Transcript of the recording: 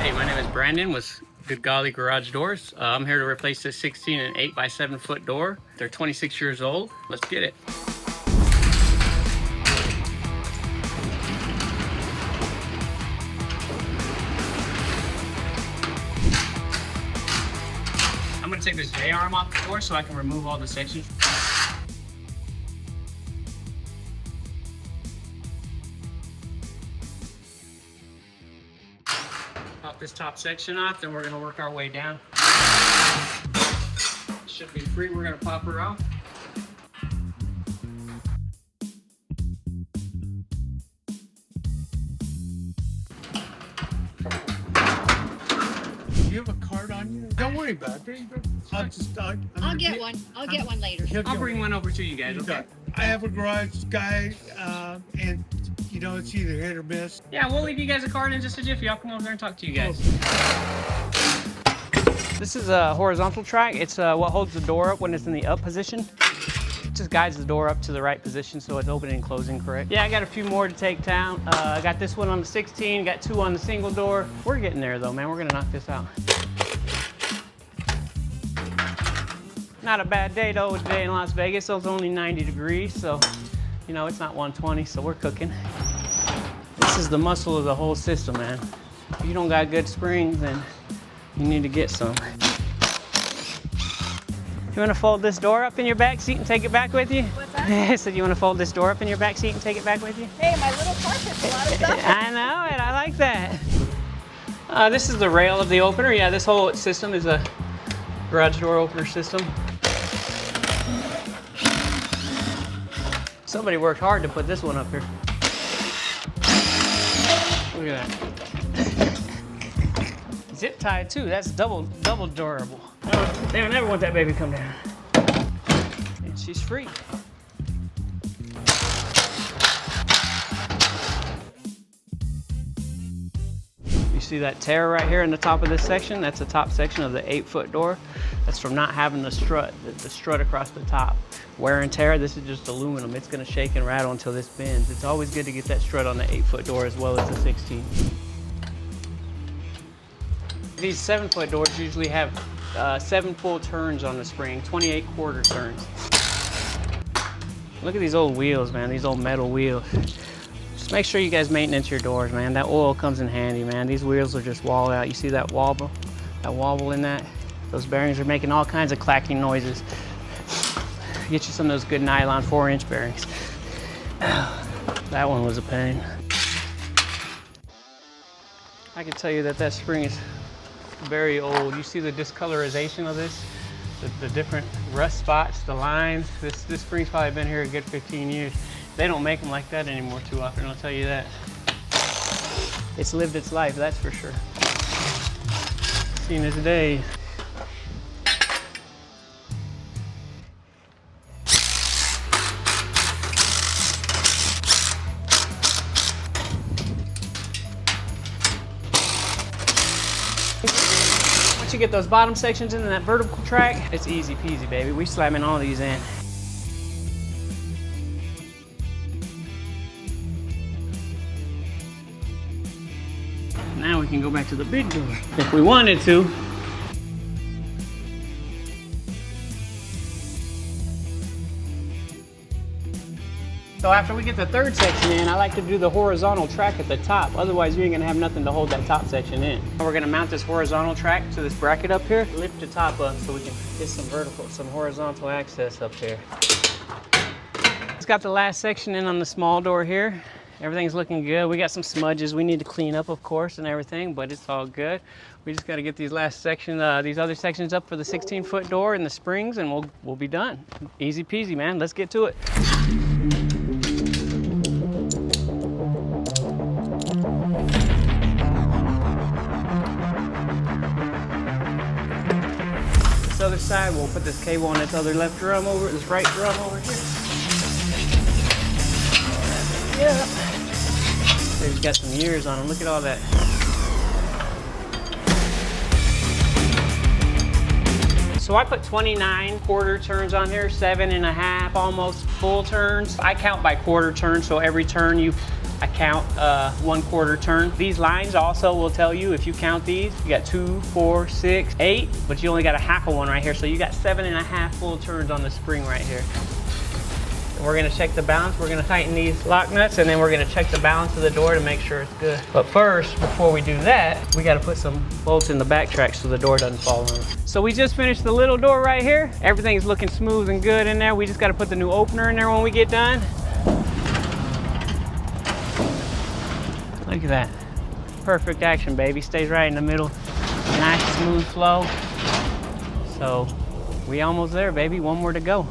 Hey, my name is Brandon with Good Golly Garage Doors. I'm here to replace this 16 and 8 by 7 foot door. They're 26 years old. Let's get it. I'm gonna take this J-arm off the door so I can remove all the sections. Pop this top section off, then we're gonna work our way down. Should be free, we're gonna pop her off. You have a card on you? Don't worry about it. I'll get one. I'll get one later. I'll bring one over to you guys, okay? I have a garage guy, and you know, it's either hit or miss. Yeah, we'll leave you guys a card in just a jiffy. I'll come over there and talk to you guys. This is a horizontal track. It's what holds the door up when it's in the up position. It just guides the door up to the right position so it's opening and closing correct. Yeah, I got a few more to take down. I got this one on the 16, got 2 on the single door. We're getting there though, man. We're gonna knock this out. Not a bad day though today in Las Vegas. So it's only 90 degrees, so you know, it's not 120, so we're cooking. This is the muscle of the whole system, man. If you don't got good springs, then you need to get some. You wanna fold this door up in your back seat and take it back with you? What's that? I said you wanna fold this door up in your back seat and take it back with you? Hey, my little car fits a lot of stuff. I know it, I like that. This is the rail of the opener. Yeah, this whole system is a garage door opener system. Somebody worked hard to put this one up here. Look at that. Zip tied too, that's double durable. Oh, damn, I never want that baby to come down. And she's free. You see that tear right here in the top of this section? That's the top section of the 8-foot door. That's from not having the strut across the top. Wear and tear, this is just aluminum. It's gonna shake and rattle until this bends. It's always good to get that strut on the 8-foot door as well as the 16. These 7-foot doors usually have 7 full turns on the spring, 28 quarter turns. Look at these old wheels, man, these old metal wheels. Just make sure you guys maintenance your doors, man. That oil comes in handy, man. These wheels are just walled out. You see that wobble in that? Those bearings are making all kinds of clacking noises. Get you some of those good nylon 4-inch bearings. That one was a pain. I can tell you that that spring is very old. You see the discolorization of this? The different rust spots, the lines. This spring's probably been here a good 15 years. They don't make them like that anymore too often, I'll tell you that. It's lived its life, that's for sure. Seen its day. Once you get those bottom sections in that vertical track, it's easy peasy, baby. We slamming all these in. Now we can go back to the big door if we wanted to. So after we get the 3rd section in, I like to do the horizontal track at the top. Otherwise, you ain't gonna have nothing to hold that top section in. We're gonna mount this horizontal track to this bracket up here, lift the top up so we can get some horizontal access up here. It's got the last section in on the small door here. Everything's looking good. We got some smudges we need to clean up, of course, and everything, but it's all good. We just got to get these last section, these other sections up for the 16-foot door and the springs, and we'll be done. Easy peasy, man. Let's get to it. This other side, we'll put this cable on this other left drum over, this right drum over here. Yeah. They've got some years on them. Look at all that. So I put 29 quarter turns on here, 7.5 almost full turns. I count by quarter turn, so every turn you I count 1/4 turn. These lines also will tell you, if you count these, you got 2, 4, 6, 8, but you only got a half of one right here. So you got 7.5 full turns on the spring right here. And we're gonna check the balance. We're gonna tighten these lock nuts, and then we're gonna check the balance of the door to make sure it's good. But first, before we do that, we gotta put some bolts in the back track so the door doesn't fall on. So we just finished the little door right here. Everything's looking smooth and good in there. We just gotta put the new opener in there when we get done. Look at that. Perfect action, baby. Stays right in the middle. Nice, smooth flow. So we almost there, baby. One more to go.